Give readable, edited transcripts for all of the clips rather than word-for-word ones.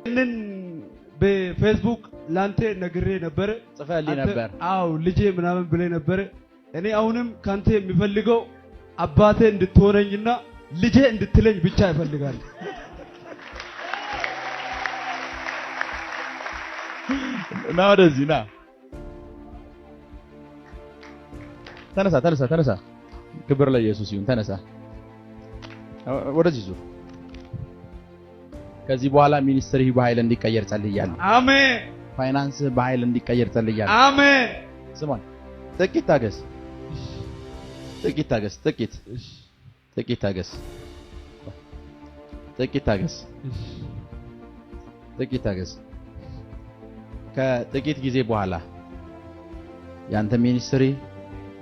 እነን በፌስቡክ ላንተ ነግሬ ነበር ጽፈህልኝ ነበር አው ልጄ ምናምን ብለህ ነበር እኔ አሁንም ካንተ የሚፈልገው አባቴ እንድትሆነኝና ልጄ እንድትለኝ ብቻ ይፈልጋል ና ወደዚህ ና ተነሳ ክብር ለኢየሱስ ይሁን ተነሳ ወደዚህ ዙር ከዚህ በኋላ ሚኒስትሪ በኃይል እንዲቀየር ጸልያለሁ አሜን ፋይናንስ በኃይል እንዲቀየር ጸልያለሁ አሜን ስማኝ ጥቂት ታገስ ከጥቂት ጊዜ በኋላ ያንተ ሚኒስትሪ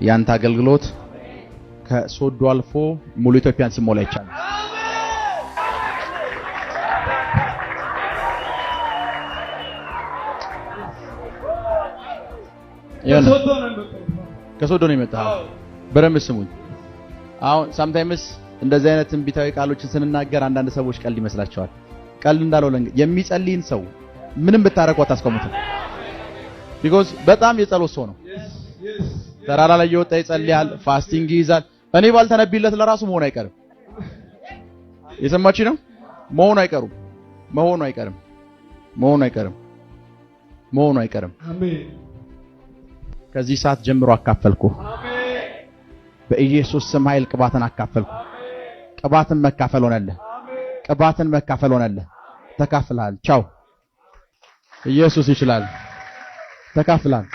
ያንተ አገልግሎት ከሶዶ አልፎ ሙሉ ኢትዮጵያን ሲሞላ ይቻላል ከሶዶ ነው የመጣው በረም ስሙኝ አሁን sometimes እንደዚህ አይነት ትንቢታዊ ቃሎችን ስንናገር አንዳንድ ሰዎች ቀልድ ይመስላቸዋል ቀልድ እንዳለው የሚጸልይን ሰው ምንም ብታረቁ አታስቆሙት because በጣም የጸሎት ሰው ነው ተራራ ላይ የወጣ ይጸልያል ፋስቲንግ ይይዛል እኔ ባልተነብይለት ለራሱ መሆን አይቀርም የሰማችሁ ነው መሆኑ አይቀርም አሜን ከዚህ ሰዓት ጀምሮ አካፈልኩ አሜን በኢየሱስ ስም ኃይል ቅባትን አካፈልኩ ቅባትን መካፈል ሆነልህ ተካፍለሃል ቻው ኢየሱስ ይችላል ተካፍለሃል